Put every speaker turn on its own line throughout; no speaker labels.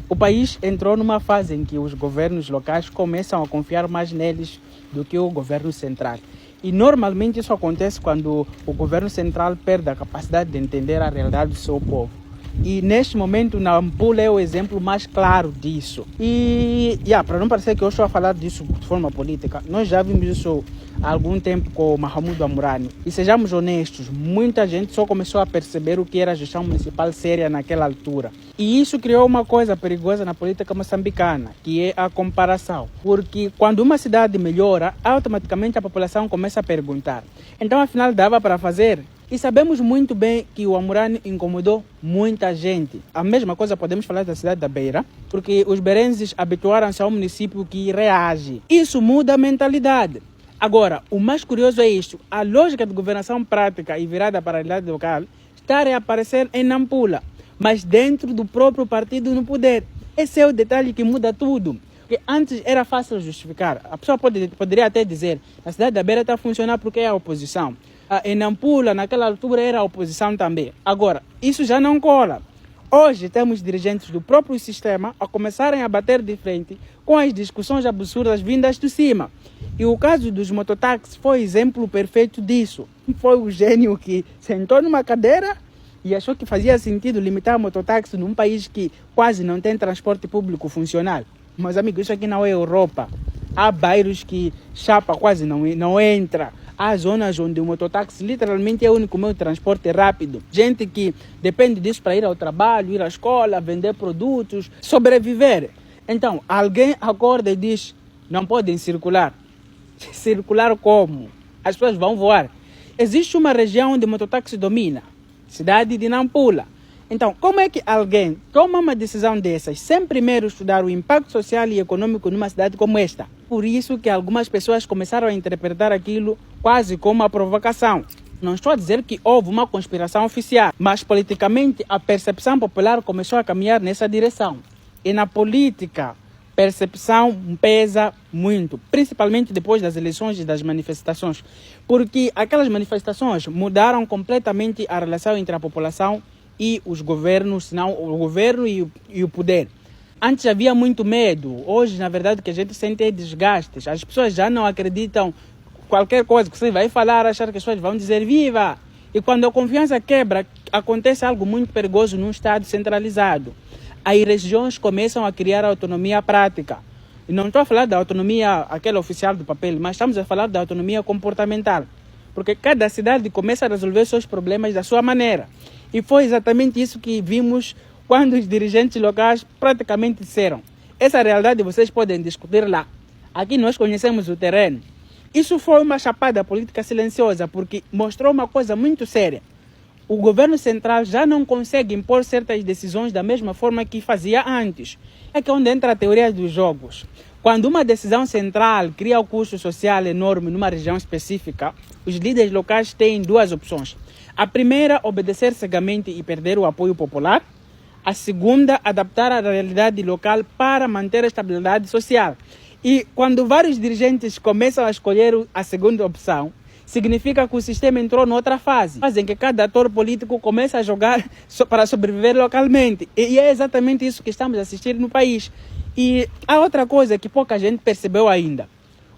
O país entrou numa fase em que os governos locais começam a confiar mais neles do que o governo central. E normalmente isso acontece quando o governo central perde a capacidade de entender a realidade do seu povo. E neste momento, Nampula é o exemplo mais claro disso. E, para não parecer que eu estou a falar disso de forma política, nós já vimos isso há algum tempo com o Mahamudu Amurani. E sejamos honestos, muita gente só começou a perceber o que era a gestão municipal séria naquela altura. E isso criou uma coisa perigosa na política moçambicana, que é a comparação. Porque quando uma cidade melhora, automaticamente a população começa a perguntar: então afinal dava para fazer? E sabemos muito bem que o Amurani incomodou muita gente. A mesma coisa podemos falar da cidade da Beira, porque os beirenses habituaram-se a um município que reage. Isso muda a mentalidade. Agora, o mais curioso é isto: a lógica de governação prática e virada para a realidade local está a reaparecer em Nampula, mas dentro do próprio partido no poder. Esse é o detalhe que muda tudo. Porque antes era fácil justificar. A pessoa poderia até dizer: a cidade da Beira está a funcionar porque é a oposição. Em Nampula, naquela altura, era a oposição também. Agora, isso já não cola. Hoje temos dirigentes do próprio sistema a começarem a bater de frente com as discussões absurdas vindas de cima. E o caso dos mototáxis foi exemplo perfeito disso. Foi o gênio que sentou numa cadeira e achou que fazia sentido limitar o mototáxi num país que quase não tem transporte público funcional. Meus amigos, isso aqui não é Europa. Há bairros que chapa quase não entra. Há zonas onde o mototáxi literalmente é o único meio de transporte rápido. Gente que depende disso para ir ao trabalho, ir à escola, vender produtos, sobreviver. Então, alguém acorda e diz: não podem circular. Circular como? As pessoas vão voar. Existe uma região onde o mototáxi domina, cidade de Nampula. Então, como é que alguém toma uma decisão dessas sem primeiro estudar o impacto social e econômico numa cidade como esta? Por isso que algumas pessoas começaram a interpretar aquilo quase como uma provocação. Não estou a dizer que houve uma conspiração oficial, mas politicamente a percepção popular começou a caminhar nessa direção. E na política, percepção pesa muito, principalmente depois das eleições e das manifestações, porque aquelas manifestações mudaram completamente a relação entre a população e os governos, senão o governo e o poder. Antes havia muito medo, hoje na verdade o que a gente sente é desgastes. As pessoas já não acreditam qualquer coisa que você vai falar, achar que as pessoas vão dizer viva. E quando a confiança quebra, acontece algo muito perigoso num Estado centralizado. As regiões começam a criar autonomia prática. E não estou a falar da autonomia, aquela oficial do papel, mas estamos a falar da autonomia comportamental. Porque cada cidade começa a resolver seus problemas da sua maneira. E foi exatamente isso que vimos quando os dirigentes locais praticamente disseram: essa realidade vocês podem discutir lá. Aqui nós conhecemos o terreno. Isso foi uma chapada política silenciosa, porque mostrou uma coisa muito séria. O governo central já não consegue impor certas decisões da mesma forma que fazia antes. É que é onde entra a teoria dos jogos. Quando uma decisão central cria um custo social enorme numa região específica, os líderes locais têm duas opções. A primeira, obedecer cegamente e perder o apoio popular. A segunda, adaptar a realidade local para manter a estabilidade social. E quando vários dirigentes começam a escolher a segunda opção, significa que o sistema entrou noutra fase em que cada ator político começa a jogar para sobreviver localmente. E é exatamente isso que estamos a assistir no país. E há outra coisa que pouca gente percebeu ainda.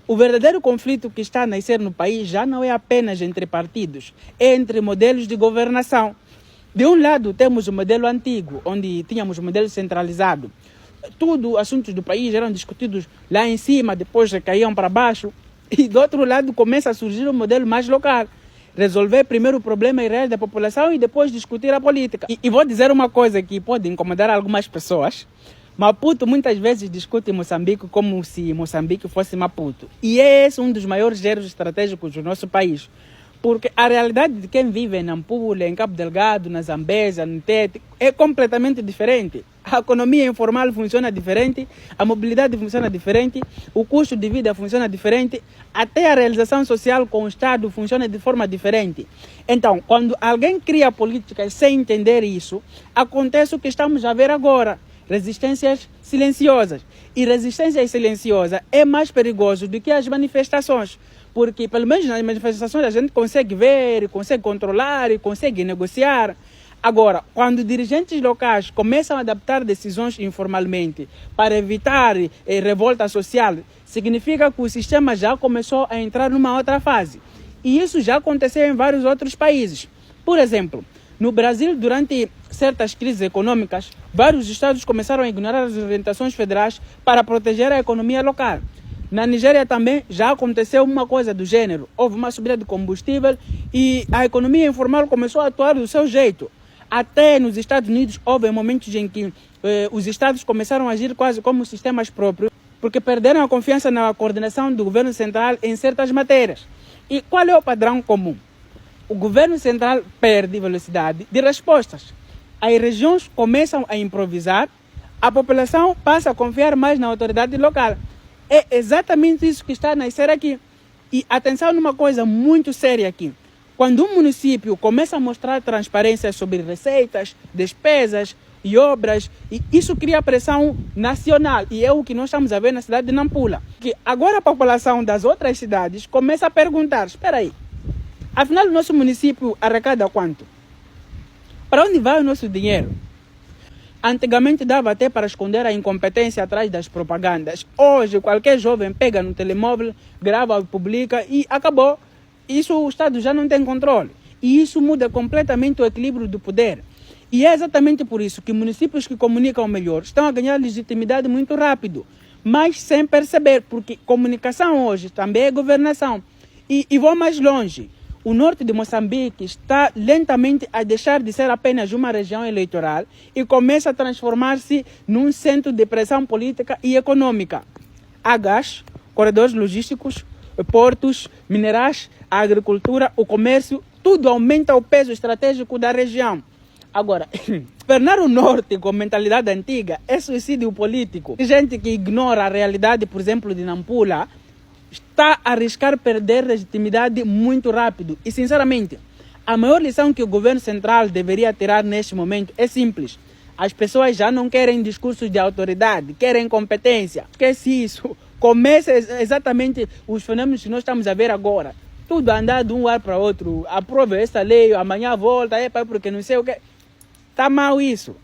O verdadeiro conflito que está a nascer no país já não é apenas entre partidos, é entre modelos de governação. De um lado temos o modelo antigo, onde tínhamos o modelo centralizado. Tudo, assuntos do país eram discutidos lá em cima, depois recaíam para baixo. E do outro lado começa a surgir um modelo mais local. Resolver primeiro o problema real da população e depois discutir a política. E vou dizer uma coisa que pode incomodar algumas pessoas. Maputo muitas vezes discute Moçambique como se Moçambique fosse Maputo. E é esse um dos maiores erros estratégicos do nosso país. Porque a realidade de quem vive em Nampula, em Cabo Delgado, na Zambésia, no Tete, é completamente diferente. A economia informal funciona diferente, a mobilidade funciona diferente, o custo de vida funciona diferente, até a realização social com o Estado funciona de forma diferente. Então, quando alguém cria políticas sem entender isso, acontece o que estamos a ver agora. Resistências silenciosas. E resistência silenciosa é mais perigoso do que as manifestações. Porque, pelo menos nas manifestações, a gente consegue ver, consegue controlar e consegue negociar. Agora, quando dirigentes locais começam a adaptar decisões informalmente para evitar revolta social, significa que o sistema já começou a entrar numa outra fase. E isso já aconteceu em vários outros países. Por exemplo, no Brasil, durante certas crises econômicas, vários estados começaram a ignorar as orientações federais para proteger a economia local. Na Nigéria também já aconteceu uma coisa do gênero. Houve uma subida de combustível e a economia informal começou a atuar do seu jeito. Até nos Estados Unidos houve momentos em que os estados começaram a agir quase como sistemas próprios, porque perderam a confiança na coordenação do governo central em certas matérias. E qual é o padrão comum? O governo central perde velocidade de respostas. As regiões começam a improvisar, a população passa a confiar mais na autoridade local. É exatamente isso que está a nascer aqui. E atenção numa coisa muito séria aqui. Quando um município começa a mostrar transparência sobre receitas, despesas e obras, e isso cria pressão nacional. E é o que nós estamos a ver na cidade de Nampula. Que agora a população das outras cidades começa a perguntar, espera aí, afinal o nosso município arrecada quanto? Para onde vai o nosso dinheiro? Antigamente dava até para esconder a incompetência atrás das propagandas. Hoje qualquer jovem pega no telemóvel, grava, publica e acabou. Isso o Estado já não tem controle. E isso muda completamente o equilíbrio do poder. E é exatamente por isso que municípios que comunicam melhor estão a ganhar legitimidade muito rápido. Mas sem perceber, porque comunicação hoje também é governação. E vou mais longe. O norte de Moçambique está lentamente a deixar de ser apenas uma região eleitoral e começa a transformar-se num centro de pressão política e econômica. Há gás, corredores logísticos, portos, minerais, a agricultura, o comércio, tudo aumenta o peso estratégico da região. Agora, governar o norte com mentalidade antiga é suicídio político. Gente que ignora a realidade, por exemplo, de Nampula, está a arriscar perder legitimidade muito rápido. E, sinceramente, a maior lição que o governo central deveria tirar neste momento é simples. As pessoas já não querem discursos de autoridade, querem competência. Esquece isso. Começa exatamente os fenômenos que nós estamos a ver agora. Tudo andar de um lado para outro. Aprova essa lei, amanhã volta, porque não sei o que. Está mal isso.